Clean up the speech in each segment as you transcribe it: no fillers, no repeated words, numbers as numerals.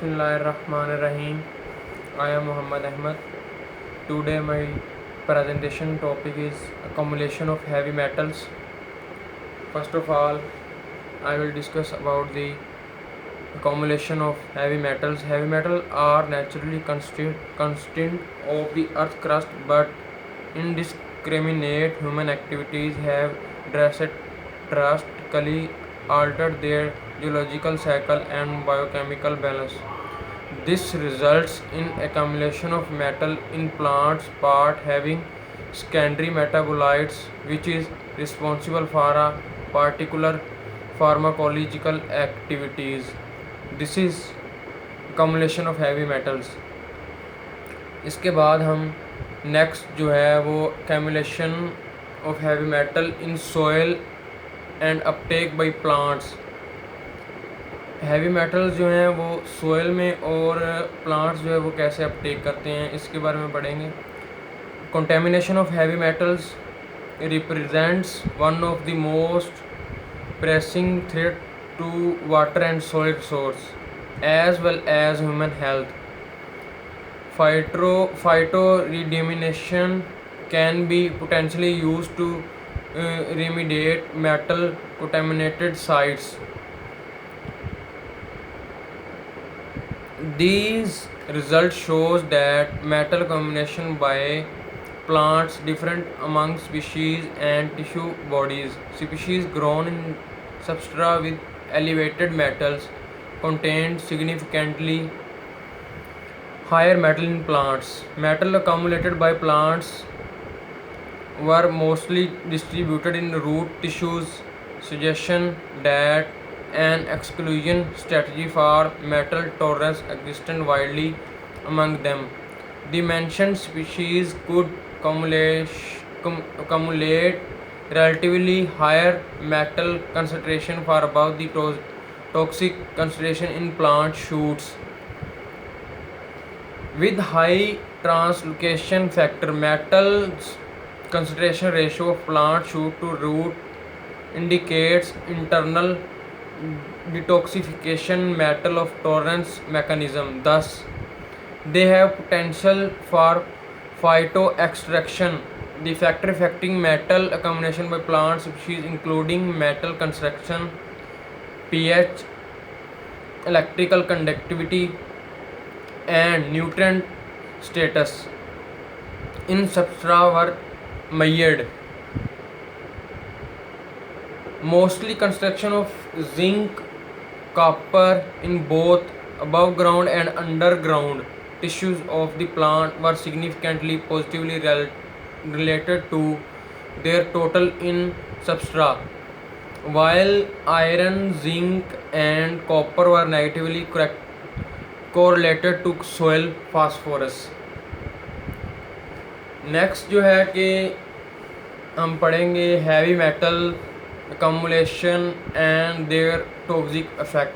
Bismillahirrahmanirrahim. I am Muhammad Ahmad. Today my presentation topic is accumulation of heavy metals. First of all, I will discuss about the accumulation of heavy metals. Heavy metals are naturally constant of the earth crust, but indiscriminate human activities have drastically altered their geological cycle and biochemical balance. This results in accumulation of metal in plants part having secondary metabolites which is responsible for a particular pharmacological activities. This is accumulation of heavy metals. इसके बाद हम next जो है वो accumulation of heavy metal in soil and uptake by plants. Heavy metals जो हैं वो soil में और प्लांट्स जो है वो कैसे अपटेक करते हैं इसके बारे में पढ़ेंगे. Contamination of heavy metals represents one of the most pressing threat to water and soil resource as well as human health. Phytoremediation can be potentially used to remediate metal contaminated sites. These results shows that metal combination by plants different among species and tissue bodies. Species grown in substrata with elevated metals contain significantly higher metal in plants. Metal accumulated by plants were mostly distributed in root tissues, suggestion that an exclusion strategy for metal tolerance existed widely among them. The mentioned species could accumulate relatively higher metal concentration for above the toxic concentration in plant shoots. With high translocation factor, metals concentration ratio of plant shoot to root indicates internal detoxification metal of tolerance mechanism. Thus, they have potential for phytoextraction. The factor affecting metal accumulation by plant species including metal concentration, pH, electrical conductivity, and nutrient status in substrata were measured. Mostly construction of zinc, copper in both above ground and underground tissues of the plant were significantly positively related to their total in substrata, while iron, zinc, and copper were negatively correlated to soil phosphorus. Next जो है कि हम पढ़ेंगे heavy metal accumulation and their toxic effect.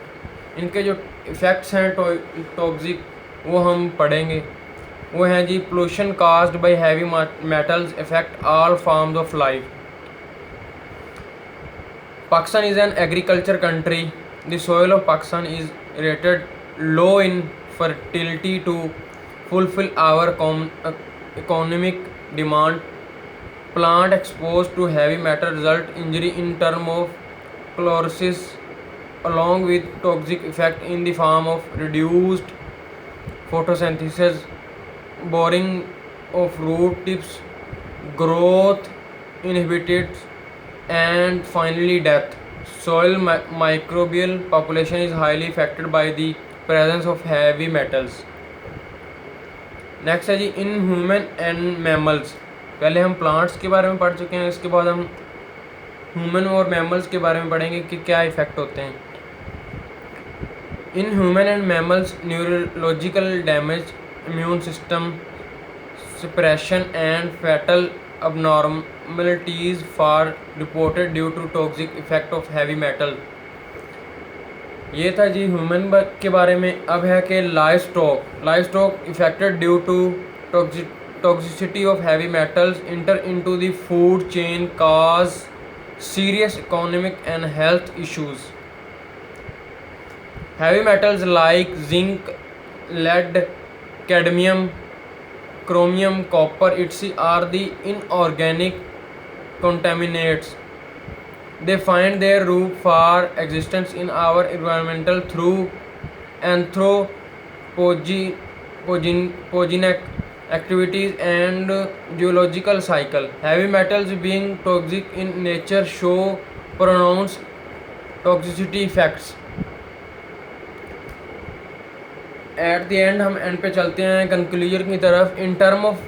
इनके जो effects हैं toxic वो हम पढ़ेंगे. वो हैं जी pollution caused by heavy metals affect all forms of life. Pakistan is an agriculture country. The soil of Pakistan is rated low in fertility to fulfill our economic demand. Plant exposed to heavy metal result injury in term of chlorosis along with toxic effect in the form of reduced photosynthesis, boring of root tips, growth inhibited, and finally death. Soil microbial population is highly affected by the presence of heavy metals. Next है जी in human and mammals. पहले हम plants के बारे में पढ़ चुके हैं, इसके बाद हम ह्यूमन और मैमल्स के बारे में पढ़ेंगे कि क्या इफ़ेक्ट होते हैं. In human and mammals neurological damage, immune system suppression and fatal abnormalities for reported due to toxic effect of heavy metal. ये था जी ह्यूमन के बारे में. अब है कि livestock affected due to toxicity of heavy metals enter into the food chain cause serious economic and health issues. Heavy metals like zinc, lead, cadmium, chromium, copper, etc. are the inorganic contaminants. They find their root for existence in our environmental through anthropogenic activities and geological cycle. Heavy metals being toxic in nature show pronounced toxicity effects. At the end हम end पे चलते हैं conclusion की तरफ. In term of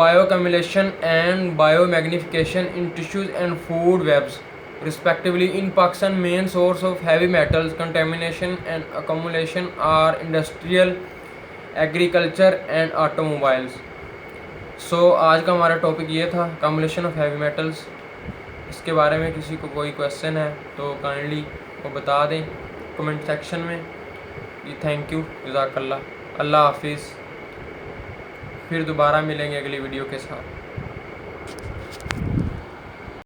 bioaccumulation and biomagnification in tissues and food webs respectively in Pakistan, main source of heavy metals contamination and accumulation are industrial, agriculture and automobiles. So आज का हमारा topic ये था, accumulation of heavy metals. इसके बारे में किसी को कोई क्वेश्चन है तो काइंडली वो बता दें कमेंट सेक्शन में. जी थैंक यू, जज़ाकल्लाह, अल्लाह हाफिज़. फिर दोबारा मिलेंगे अगली वीडियो के साथ.